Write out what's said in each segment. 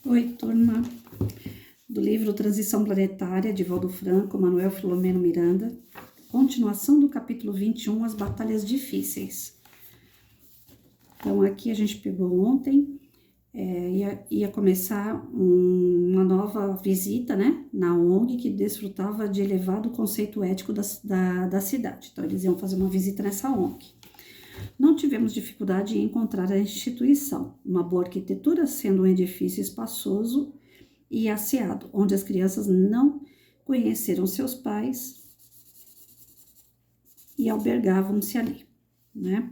Oi, turma, do livro Transição Planetária, de Valdo Franco, Manuel Filomeno Miranda, continuação do capítulo 21, As Batalhas Difíceis. Então, aqui a gente pegou ontem, ia começar uma nova visita, né, na ONG, que desfrutava de elevado conceito ético da cidade. Então, eles iam fazer uma visita nessa ONG. Não tivemos dificuldade em encontrar a instituição, uma boa arquitetura, sendo um edifício espaçoso e asseado, onde as crianças não conheceram seus pais e albergavam-se ali, né?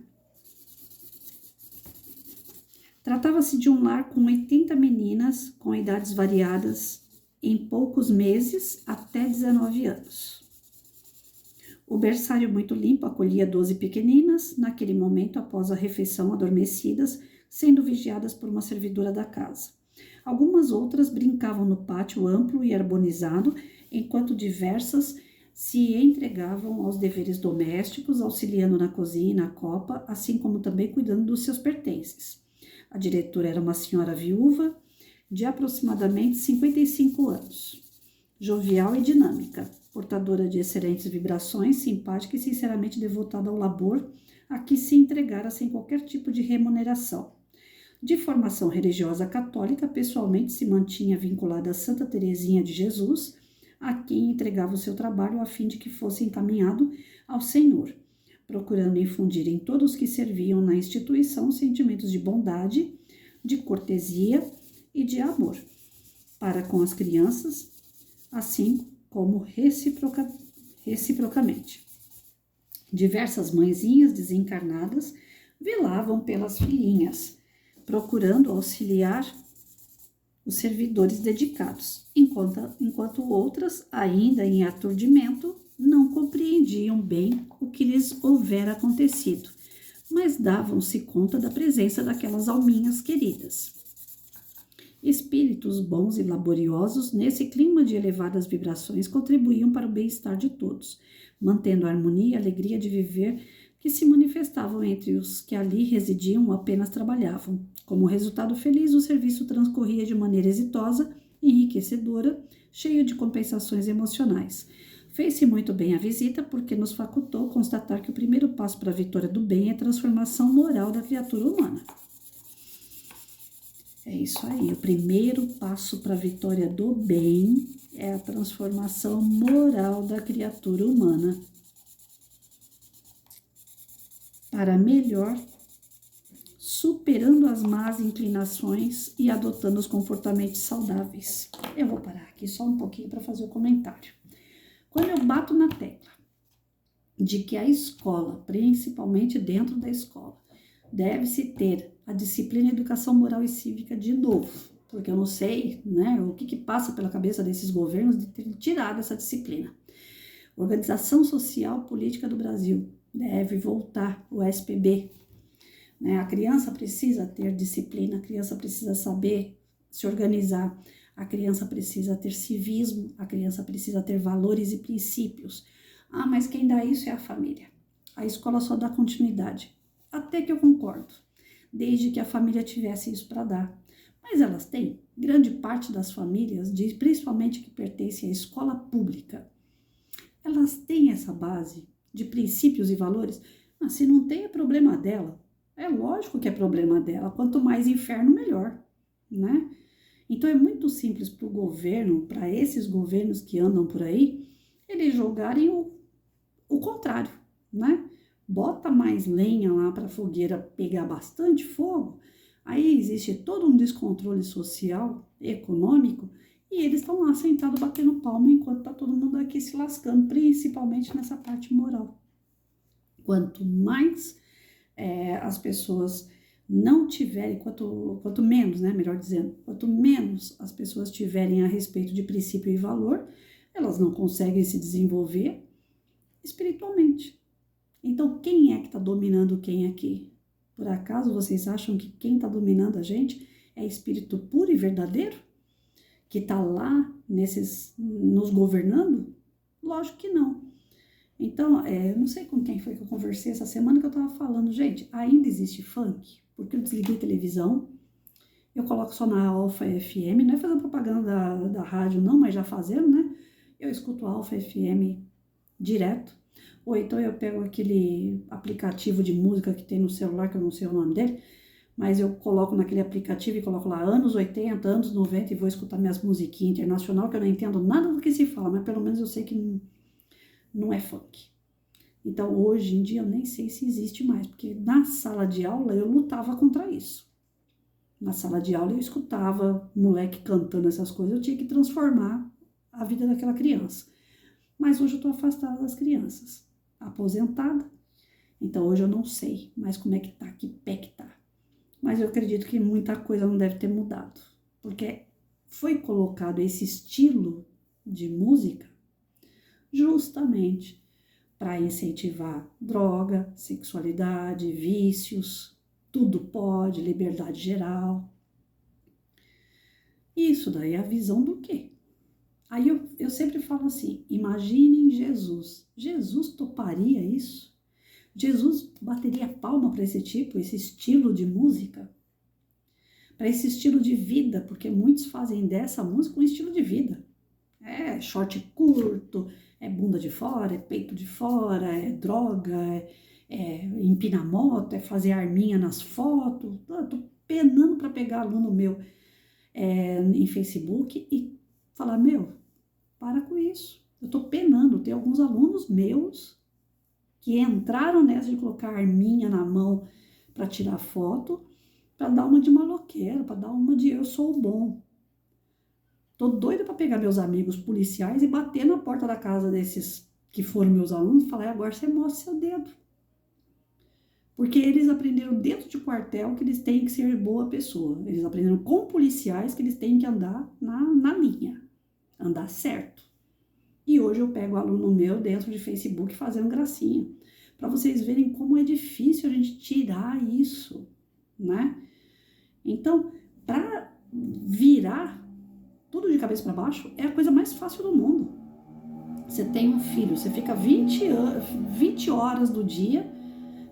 Tratava-se de um lar com 80 meninas com idades variadas, em poucos meses até 19 anos. O berçário muito limpo acolhia 12 pequeninas, naquele momento após a refeição adormecidas, sendo vigiadas por uma servidora da casa. Algumas outras brincavam no pátio amplo e arborizado, enquanto diversas se entregavam aos deveres domésticos, auxiliando na cozinha e na copa, assim como também cuidando dos seus pertences. A diretora era uma senhora viúva, de aproximadamente 55 anos, jovial e dinâmica, portadora de excelentes vibrações, simpática e sinceramente devotada ao labor, a que se entregara sem qualquer tipo de remuneração. De formação religiosa católica, pessoalmente se mantinha vinculada a Santa Teresinha de Jesus, a quem entregava o seu trabalho a fim de que fosse encaminhado ao Senhor, procurando infundir em todos que serviam na instituição sentimentos de bondade, de cortesia e de amor para com as crianças, assim como reciprocamente. Diversas mãezinhas desencarnadas velavam pelas filhinhas, procurando auxiliar os servidores dedicados, enquanto outras, ainda em aturdimento, não compreendiam bem o que lhes houvera acontecido, mas davam-se conta da presença daquelas alminhas queridas. Espíritos bons e laboriosos, nesse clima de elevadas vibrações, contribuíam para o bem-estar de todos, mantendo a harmonia e a alegria de viver que se manifestavam entre os que ali residiam ou apenas trabalhavam. Como resultado feliz, o serviço transcorria de maneira exitosa, enriquecedora, cheio de compensações emocionais. Fez-se muito bem a visita, porque nos facultou constatar que o primeiro passo para a vitória do bem é a transformação moral da criatura humana. É isso aí, o primeiro passo para a vitória do bem é a transformação moral da criatura humana. Para melhor, superando as más inclinações e adotando os comportamentos saudáveis. Eu vou parar aqui só um pouquinho para fazer o comentário. Quando eu bato na tecla de que a escola, principalmente dentro da escola, deve-se ter a disciplina educação moral e cívica de novo, porque eu não sei, né, o que passa pela cabeça desses governos de ter tirado essa disciplina. Organização Social Política do Brasil deve voltar, o SPB, né? A criança precisa ter disciplina, a criança precisa saber se organizar, a criança precisa ter civismo, a criança precisa ter valores e princípios. Ah, mas quem dá isso é a família. A escola só dá continuidade. Até que eu concordo, desde que a família tivesse isso para dar. Mas elas têm, grande parte das famílias, principalmente que pertencem à escola pública, elas têm essa base de princípios e valores, mas se não tem é problema dela. É lógico que é problema dela, quanto mais inferno, melhor, né? Então é muito simples para o governo, para esses governos que andam por aí, eles jogarem o contrário, né? Bota mais lenha lá para a fogueira pegar bastante fogo, aí existe todo um descontrole social, econômico, e eles estão lá sentados batendo palma enquanto está todo mundo aqui se lascando, principalmente nessa parte moral. Quanto mais as pessoas não tiverem, quanto menos, né, melhor dizendo, quanto menos as pessoas tiverem a respeito de princípio e valor, elas não conseguem se desenvolver espiritualmente. Então, quem é que está dominando quem aqui? Por acaso vocês acham que quem está dominando a gente é espírito puro e verdadeiro? Que está lá nos governando? Lógico que não. Então, eu não sei com quem foi que eu conversei essa semana que eu estava falando, gente, ainda existe funk? Porque eu desliguei a televisão, Eu coloco só na Alfa FM, não é fazendo propaganda da rádio não, mas já fazendo, né? Eu escuto a Alfa FM direto. Ou então eu pego aquele aplicativo de música que tem no celular, que eu não sei o nome dele, mas eu coloco naquele aplicativo e coloco lá anos 80, anos 90 e vou escutar minhas musiquinhas internacional, que eu não entendo nada do que se fala, mas pelo menos eu sei que não é funk. Então, hoje em dia, eu nem sei se existe mais, porque na sala de aula eu lutava contra isso. Na sala de aula eu escutava moleque cantando essas coisas, eu tinha que transformar a vida daquela criança. Mas hoje eu estou afastada das crianças, aposentada. Então, hoje eu não sei mais como é que tá, que pé que tá. Mas eu acredito que muita coisa não deve ter mudado, porque foi colocado esse estilo de música justamente para incentivar droga, sexualidade, vícios, tudo pode, liberdade geral. Isso daí é a visão do quê? Aí eu sempre falo assim, imaginem Jesus. Jesus toparia isso? Jesus bateria palma para esse tipo, esse estilo de música? Para esse estilo de vida, porque muitos fazem dessa música um estilo de vida. É short curto, é bunda de fora, é peito de fora, é droga, é empinar moto, é fazer arminha nas fotos. Eu tô penando para pegar aluno meu em Facebook e falar, meu, para com isso. Eu tô penando, tem alguns alunos meus que entraram nessa de colocar arminha na mão para tirar foto, para dar uma de maloqueiro, para dar uma de eu sou o bom. Tô doida para pegar meus amigos policiais e bater na porta da casa desses que foram meus alunos e falar, agora você mostra seu dedo. Porque eles aprenderam dentro de quartel que eles têm que ser boa pessoa. Eles aprenderam com policiais que eles têm que andar na linha, andar certo. E hoje eu pego aluno meu dentro de Facebook fazendo gracinha, para vocês verem como é difícil a gente tirar isso, né? Então, para virar tudo de cabeça para baixo é a coisa mais fácil do mundo. Você tem um filho, você fica 20 horas do dia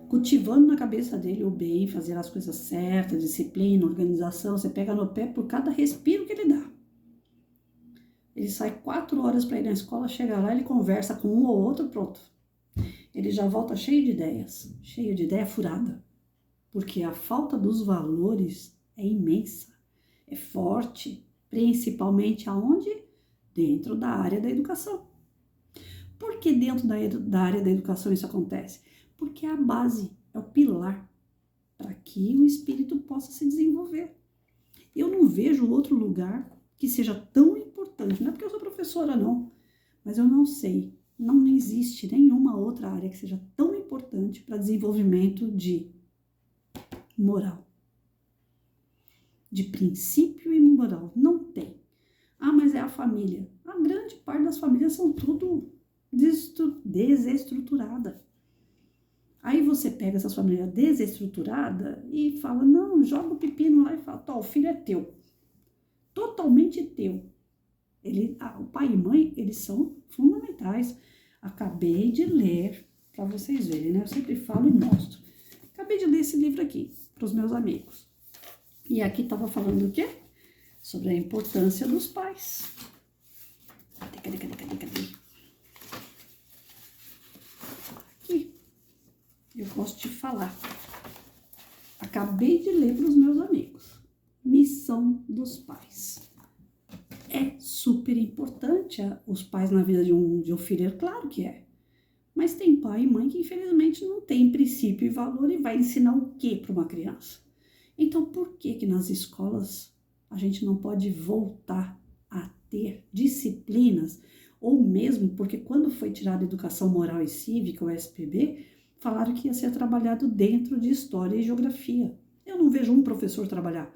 cultivando na cabeça dele o bem, fazer as coisas certas, disciplina, organização, você pega no pé por cada respiro que ele dá. Ele sai 4 horas para ir na escola, chega lá, ele conversa com um ou outro, pronto. Ele já volta cheio de ideias, cheio de ideia furada. Porque a falta dos valores é imensa, é forte, principalmente aonde? Dentro da área da educação. Por que dentro da área da educação isso acontece? Porque é a base, é o pilar para que o espírito possa se desenvolver. Eu não vejo outro lugar que seja tão importante, não é porque eu sou professora não, mas eu não sei, não existe nenhuma outra área que seja tão importante para desenvolvimento de moral. De princípio e moral, não tem. Ah, mas é a família. A grande parte das famílias são tudo desestruturada. Aí você pega essas famílias desestruturadas e fala, não, joga o pepino lá e fala, o filho é teu. Totalmente teu. O pai e mãe, eles são fundamentais. Acabei de ler, para vocês verem, né? Eu sempre falo e mostro. Acabei de ler esse livro aqui, para os meus amigos. E aqui estava falando o quê? Sobre a importância dos pais. Cadê? Aqui. Eu gosto de falar. Acabei de ler para os meus amigos. Missão dos pais. É super importante os pais na vida de um filho, claro que é. Mas tem pai e mãe que infelizmente não tem princípio e valor e vai ensinar o que para uma criança? Então, por que nas escolas a gente não pode voltar a ter disciplinas? Ou mesmo, porque quando foi tirada a Educação Moral e Cívica, o SPB, falaram que ia ser trabalhado dentro de História e Geografia. Eu não vejo um professor trabalhar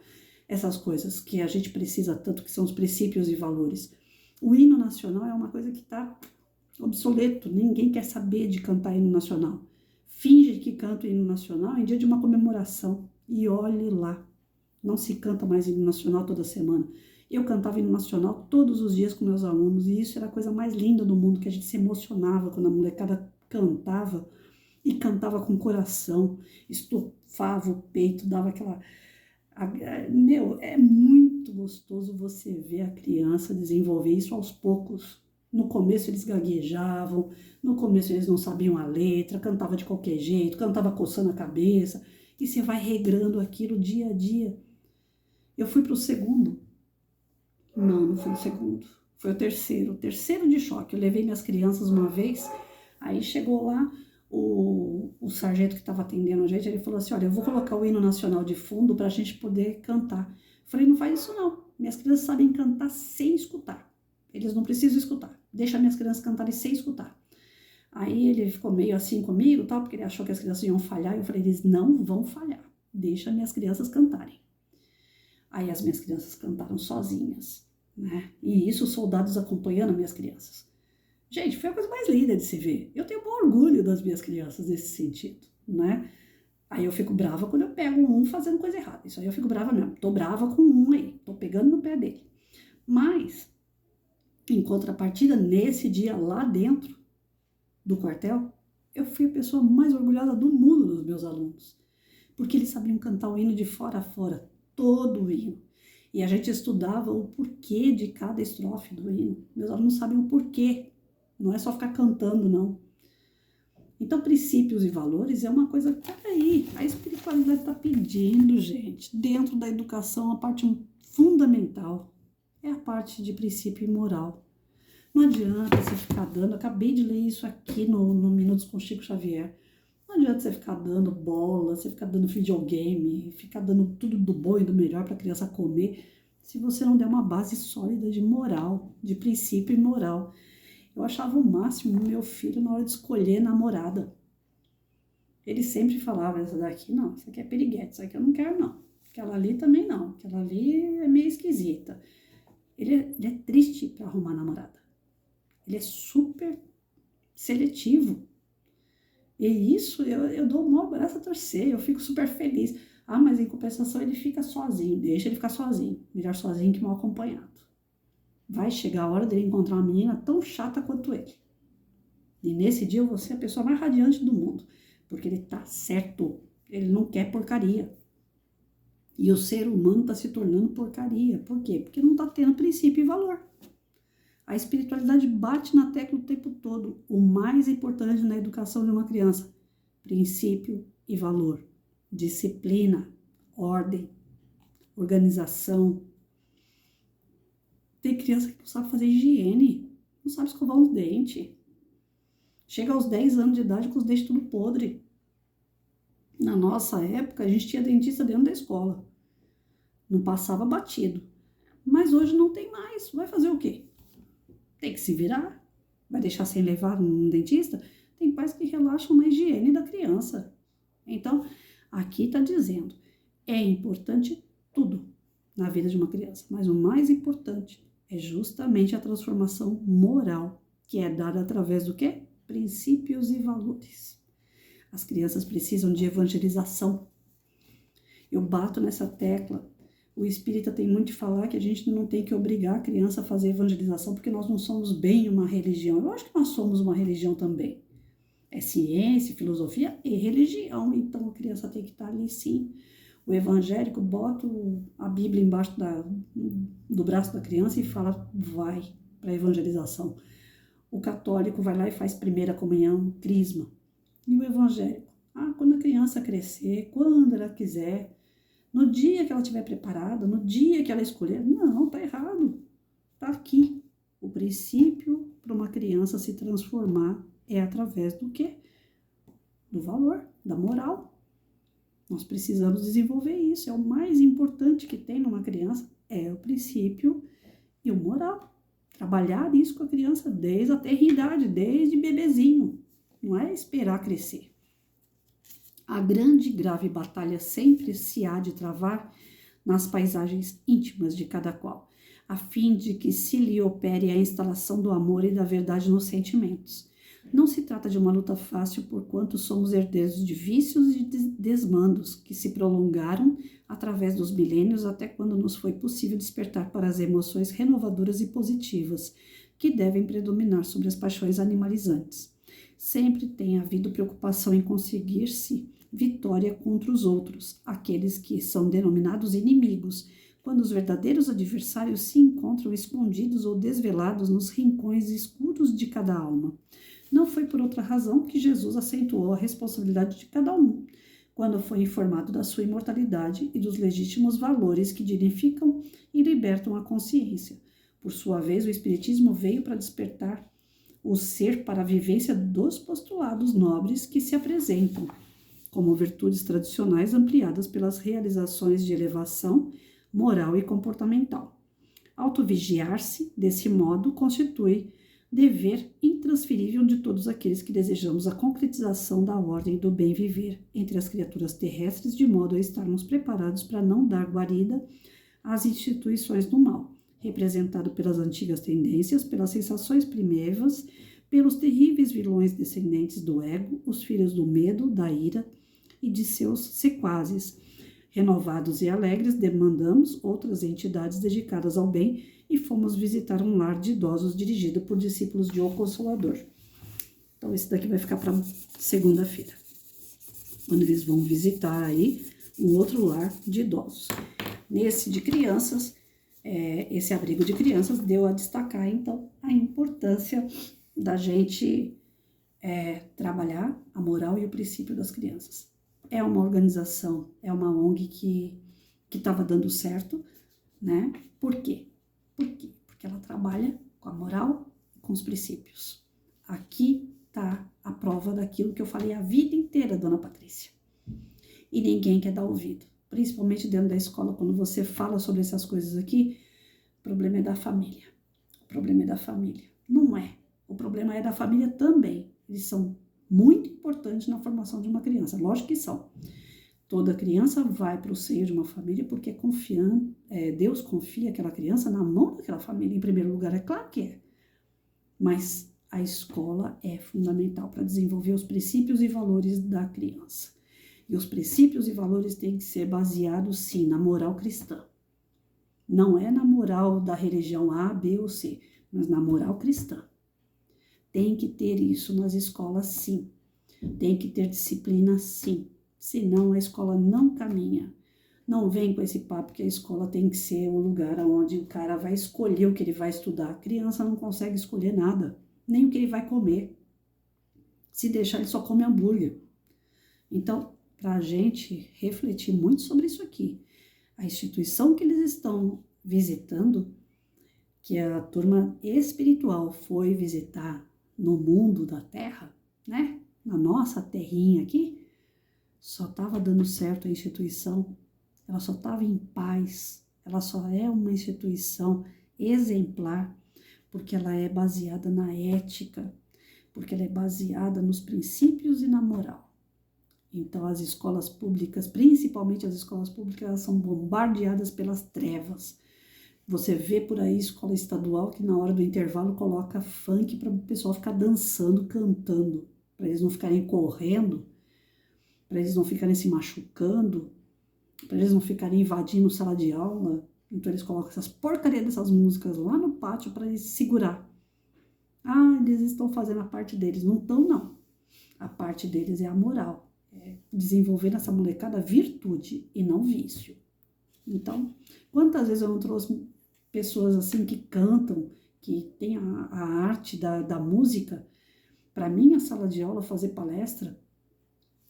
essas coisas que a gente precisa tanto, que são os princípios e valores. O hino nacional é uma coisa que está obsoleto, ninguém quer saber de cantar hino nacional. Finge que canta o hino nacional em dia de uma comemoração. E olhe lá, não se canta mais hino nacional toda semana. Eu cantava hino nacional todos os dias com meus alunos e isso era a coisa mais linda do mundo, que a gente se emocionava quando a molecada cantava e cantava com coração, estufava o peito, dava Meu, é muito gostoso você ver a criança desenvolver isso aos poucos. No começo eles gaguejavam, no começo eles não sabiam a letra, cantava de qualquer jeito, cantava coçando a cabeça, e você vai regrando aquilo dia a dia. Eu fui para o segundo. Não, não foi o segundo. Foi o terceiro de choque. Eu levei minhas crianças uma vez, aí chegou lá o sargento que estava atendendo a gente, ele falou assim, olha, eu vou colocar o hino nacional de fundo para a gente poder cantar. Eu falei, não faz isso não. Minhas crianças sabem cantar sem escutar. Eles não precisam escutar. Deixa minhas crianças cantarem sem escutar. Aí ele ficou meio assim comigo, tal, porque ele achou que as crianças iam falhar. Eu falei, eles não vão falhar. Deixa minhas crianças cantarem. Aí as minhas crianças cantaram sozinhas, né? E isso, os soldados acompanhando minhas crianças. Gente, foi a coisa mais linda de se ver. Eu tenho bom orgulho das minhas crianças nesse sentido, né? Aí eu fico brava quando eu pego um fazendo coisa errada. Isso aí eu fico brava mesmo. Tô brava com um aí, tô pegando no pé dele. Mas, em contrapartida, nesse dia lá dentro do quartel, eu fui a pessoa mais orgulhosa do mundo dos meus alunos. Porque eles sabiam cantar o hino de fora a fora, todo o hino. E a gente estudava o porquê de cada estrofe do hino. Meus alunos sabem o porquê. Não é só ficar cantando, não. Então, princípios e valores é uma coisa que tá aí. A espiritualidade está pedindo, gente. Dentro da educação, a parte fundamental é a parte de princípio e moral. Não adianta você ficar dando... Acabei de ler isso aqui no Minutos com Chico Xavier. Não adianta você ficar dando bola, você ficar dando videogame, ficar dando tudo do bom e do melhor para a criança comer, se você não der uma base sólida de moral, de princípio e moral. Eu achava o máximo no meu filho na hora de escolher namorada. Ele sempre falava, essa daqui não, essa aqui é piriguete, essa aqui eu não quero não. Aquela ali também não, aquela ali é meio esquisita. Ele é triste para arrumar namorada. Ele é super seletivo. E isso eu dou o maior braço a torcer, eu fico super feliz. Ah, mas em compensação ele fica sozinho, deixa ele ficar sozinho. Melhor sozinho que mal acompanhado. Vai chegar a hora dele encontrar uma menina tão chata quanto ele. E nesse dia eu vou ser a pessoa mais radiante do mundo. Porque ele tá certo, ele não quer porcaria. E o ser humano tá se tornando porcaria. Por quê? Porque não tá tendo princípio e valor. A espiritualidade bate na tecla o tempo todo. O mais importante na educação de uma criança: princípio e valor, disciplina, ordem, organização. Tem criança que não sabe fazer higiene, não sabe escovar os dentes. Chega aos 10 anos de idade com os dentes tudo podre. Na nossa época, a gente tinha dentista dentro da escola. Não passava batido. Mas hoje não tem mais. Vai fazer o quê? Tem que se virar. Vai deixar sem levar um dentista? Tem pais que relaxam na higiene da criança. Então, aqui está dizendo, é importante tudo na vida de uma criança, mas o mais importante é justamente a transformação moral, que é dada através do quê? Princípios e valores. As crianças precisam de evangelização. Eu bato nessa tecla. O espírita tem muito de falar que a gente não tem que obrigar a criança a fazer evangelização, porque nós não somos bem uma religião. Eu acho que nós somos uma religião também. É ciência, filosofia e religião. Então a criança tem que estar ali sim. O evangélico bota a Bíblia embaixo do braço da criança e fala, vai para a evangelização. O católico vai lá e faz primeira comunhão, crisma. E o evangélico? Quando a criança crescer, quando ela quiser, no dia que ela estiver preparada, no dia que ela escolher. Não, tá errado. Tá aqui. O princípio para uma criança se transformar é através do quê? Do valor, da moral. Nós precisamos desenvolver isso. É o mais importante que tem numa criança, é o princípio e o moral. Trabalhar isso com a criança desde a tenridade, desde bebezinho. Não é esperar crescer. A grande e grave batalha sempre se há de travar nas paisagens íntimas de cada qual, a fim de que se lhe opere a instalação do amor e da verdade nos sentimentos. Não se trata de uma luta fácil, porquanto somos herdeiros de vícios e de desmandos que se prolongaram através dos milênios até quando nos foi possível despertar para as emoções renovadoras e positivas, que devem predominar sobre as paixões animalizantes. Sempre tem havido preocupação em conseguir-se vitória contra os outros, aqueles que são denominados inimigos, quando os verdadeiros adversários se encontram escondidos ou desvelados nos rincões escuros de cada alma. Não foi por outra razão que Jesus acentuou a responsabilidade de cada um, quando foi informado da sua imortalidade e dos legítimos valores que dignificam e libertam a consciência. Por sua vez, o Espiritismo veio para despertar o ser para a vivência dos postulados nobres que se apresentam como virtudes tradicionais ampliadas pelas realizações de elevação moral e comportamental. Autovigiar-se, desse modo, constitui dever intransferível de todos aqueles que desejamos a concretização da ordem do bem viver entre as criaturas terrestres, de modo a estarmos preparados para não dar guarida às instituições do mal, representado pelas antigas tendências, pelas sensações primevas, pelos terríveis vilões descendentes do ego, os filhos do medo, da ira e de seus sequazes. Renovados e alegres, demandamos outras entidades dedicadas ao bem e fomos visitar um lar de idosos dirigido por discípulos de O Consolador. Então, esse daqui vai ficar para segunda-feira, quando eles vão visitar aí um outro lar de idosos. Nesse de crianças, esse abrigo de crianças deu a destacar, então, a importância da gente trabalhar a moral e o princípio das crianças. É uma organização, é uma ONG que estava dando certo, né? Por quê? Porque ela trabalha com a moral e com os princípios. Aqui está a prova daquilo que eu falei a vida inteira, dona Patrícia. E ninguém quer dar ouvido, principalmente dentro da escola, quando você fala sobre essas coisas aqui, o problema é da família. O problema é da família. Não é. O problema é da família também. Eles são muito importantes na formação de uma criança. Lógico que são. Toda criança vai para o seio de uma família porque Deus confia aquela criança na mão daquela família, em primeiro lugar. É claro que é. Mas a escola é fundamental para desenvolver os princípios e valores da criança. E os princípios e valores têm que ser baseados, sim, na moral cristã. Não é na moral da religião A, B ou C, mas na moral cristã. Tem que ter isso nas escolas, sim. Tem que ter disciplina, sim. Senão a escola não caminha. Não vem com esse papo que a escola tem que ser o lugar onde o cara vai escolher o que ele vai estudar. A criança não consegue escolher nada, nem o que ele vai comer. Se deixar, ele só come hambúrguer. Então, para a gente refletir muito sobre isso aqui, a instituição que eles estão visitando, que a turma espiritual foi visitar no mundo da Terra, né? Na nossa terrinha aqui, só estava dando certo a instituição, ela só estava em paz, ela só é uma instituição exemplar, porque ela é baseada na ética, porque ela é baseada nos princípios e na moral. Então, as escolas públicas, principalmente as escolas públicas, elas são bombardeadas pelas trevas. Você vê por aí escola estadual que na hora do intervalo coloca funk para o pessoal ficar dançando, cantando, para eles não ficarem correndo, para eles não ficarem se machucando, para eles não ficarem invadindo sala de aula. Então eles colocam essas porcarias dessas músicas lá no pátio para eles segurar. Ah, eles estão fazendo a parte deles. Não estão, não. A parte deles é a moral. É desenvolver nessa molecada virtude e não vício. Então, quantas vezes eu não trouxe pessoas assim que cantam, que tem a arte da música, para minha sala de aula fazer palestra,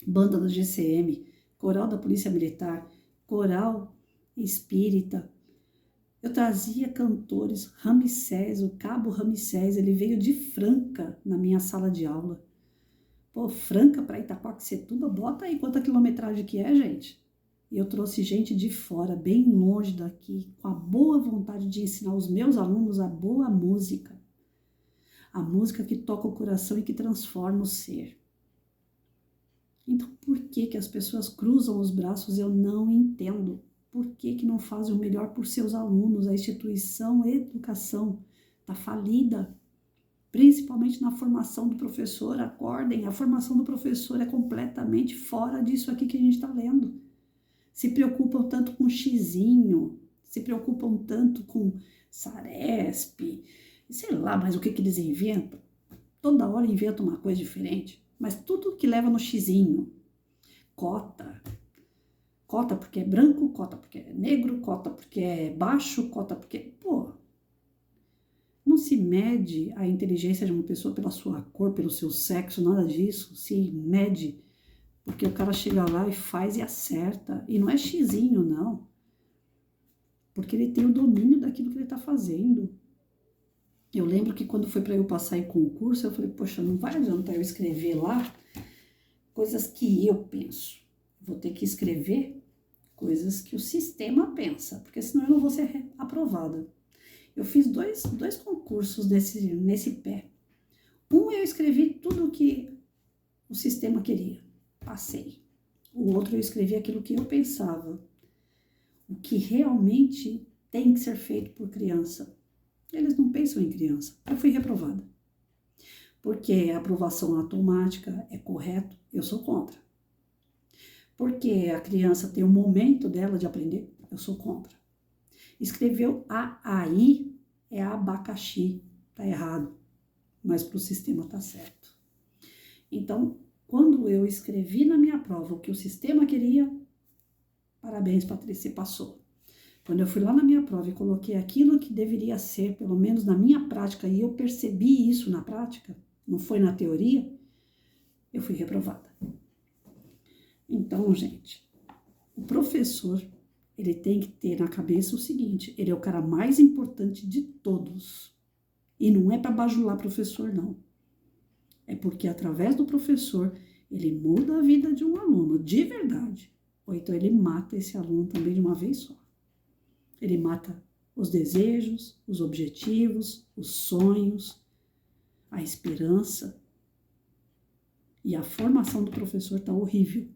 banda do GCM, coral da Polícia Militar, coral espírita. Eu trazia cantores, Ramsés, o Cabo Ramsés, ele veio de Franca na minha sala de aula. Pô, Franca para Itaquaquecetuba, bota aí quanta quilometragem que é, gente. E eu trouxe gente de fora, bem longe daqui, com a boa vontade de ensinar os meus alunos a boa música. A música que toca o coração e que transforma o ser. Então, por que as pessoas cruzam os braços? Eu não entendo. Por que não fazem o melhor por seus alunos? A instituição educação está falida, principalmente na formação do professor. Acordem, a formação do professor é completamente fora disso aqui que a gente está lendo. Se preocupam tanto com xizinho, se preocupam tanto com Saresp, sei lá mais o que eles inventam. Toda hora inventam uma coisa diferente, mas tudo que leva no xizinho. cota. Cota porque é branco, cota porque é negro, cota porque é baixo, cota porque... Pô, não se mede a inteligência de uma pessoa pela sua cor, pelo seu sexo, nada disso. Se mede porque o cara chega lá e faz e acerta. E não é xizinho, não. Porque ele tem o domínio daquilo que ele está fazendo. Eu lembro que quando foi para eu passar em concurso, eu falei, poxa, não vai adiantar eu escrever lá coisas que eu penso. Vou ter que escrever coisas que o sistema pensa, porque senão eu não vou ser aprovada. Eu fiz dois concursos nesse pé. Um eu escrevi tudo o que o sistema queria, passei. O outro eu escrevi aquilo que eu pensava, o que realmente tem que ser feito por criança. Eles não pensam em criança. Eu fui reprovada. Porque a aprovação automática é correto, eu sou contra. Porque a criança tem um momento dela de aprender, eu sou contra. Escreveu aí é abacaxi, tá errado, mas para o sistema tá certo. Então, quando eu escrevi na minha prova o que o sistema queria, parabéns, Patrícia, passou. Quando eu fui lá na minha prova e coloquei aquilo que deveria ser, pelo menos na minha prática, e eu percebi isso na prática, não foi na teoria, eu fui reprovada. Então, gente, o professor, ele tem que ter na cabeça o seguinte, ele é o cara mais importante de todos. E não é para bajular professor, não. É porque através do professor, ele muda a vida de um aluno, de verdade. Ou então ele mata esse aluno também de uma vez só. Ele mata os desejos, os objetivos, os sonhos, a esperança. E a formação do professor está horrível.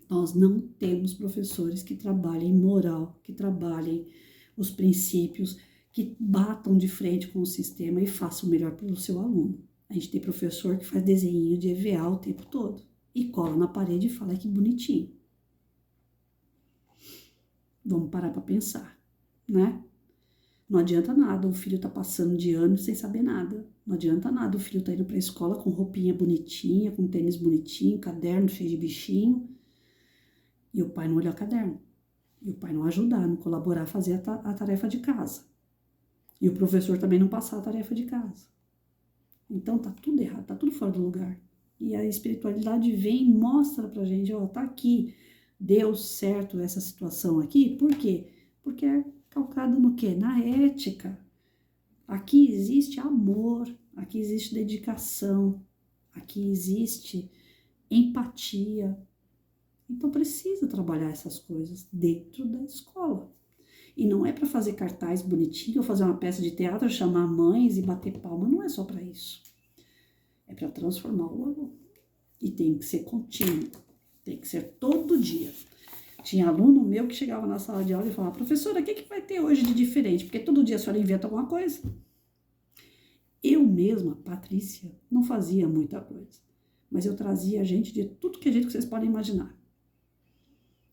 Nós não temos professores que trabalhem moral, que trabalhem os princípios, que batam de frente com o sistema e façam o melhor pelo seu aluno. A gente tem professor que faz desenho de EVA o tempo todo e cola na parede e fala que bonitinho. Vamos parar para pensar, né? Não adianta nada, o filho tá passando de ano sem saber nada. Não adianta nada, o filho tá indo pra escola com roupinha bonitinha, com tênis bonitinho, caderno cheio de bichinho, e o pai não olhar caderno. E o pai não ajudar, não colaborar a fazer a tarefa de casa. E o professor também não passar a tarefa de casa. Então tá tudo errado, tá tudo fora do lugar. E a espiritualidade vem e mostra pra gente, ó, tá aqui, deu certo essa situação aqui. Por quê? Porque é calcado no quê? Na ética. Aqui existe amor, aqui existe dedicação, aqui existe empatia. Então precisa trabalhar essas coisas dentro da escola. E não é para fazer cartaz bonitinho, ou fazer uma peça de teatro, chamar mães e bater palma, não é só para isso. É para transformar o aluno. E tem que ser contínuo, tem que ser todo dia. Tinha aluno meu que chegava na sala de aula e falava, professora, o que vai ter hoje de diferente? Porque todo dia a senhora inventa alguma coisa. Eu mesma, Patrícia, não fazia muita coisa. Mas eu trazia gente de tudo que vocês podem imaginar.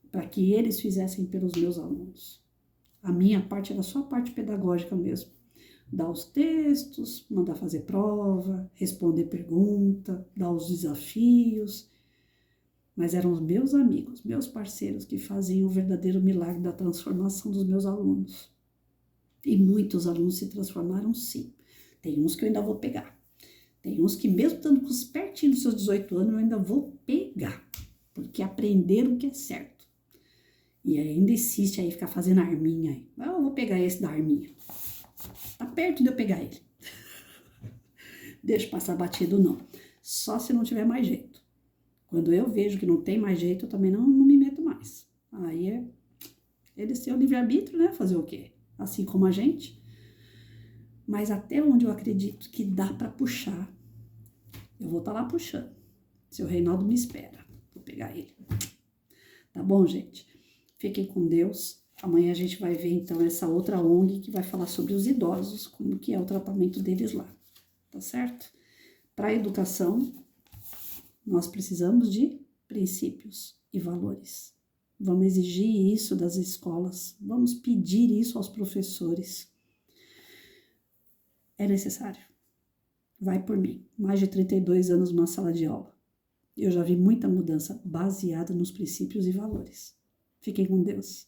Para que eles fizessem pelos meus alunos. A minha parte era só a parte pedagógica mesmo. Dar os textos, mandar fazer prova, responder pergunta, dar os desafios. Mas eram os meus amigos, meus parceiros que faziam o verdadeiro milagre da transformação dos meus alunos. E muitos alunos se transformaram sim. Tem uns que eu ainda vou pegar. Tem uns que mesmo estando com os pertinho dos seus 18 anos, eu ainda vou pegar. Porque aprenderam o que é certo. E ainda insiste aí ficar fazendo arminha aí. Eu vou pegar esse da arminha. Tá perto de eu pegar ele. Deixa passar batido não. Só se não tiver mais jeito. Quando eu vejo que não tem mais jeito, eu também não me meto mais. Aí eles têm o livre-arbítrio, né? Fazer o quê? Assim como a gente. Mas até onde eu acredito que dá pra puxar, eu vou estar lá puxando. Seu Reinaldo me espera. Vou pegar ele. Tá bom, gente? Fiquem com Deus. Amanhã a gente vai ver, então, essa outra ONG que vai falar sobre os idosos, como que é o tratamento deles lá. Tá certo? Para a educação, nós precisamos de princípios e valores. Vamos exigir isso das escolas. Vamos pedir isso aos professores. É necessário. Vai por mim. Mais de 32 anos numa sala de aula. Eu já vi muita mudança baseada nos princípios e valores. Fiquem com Deus.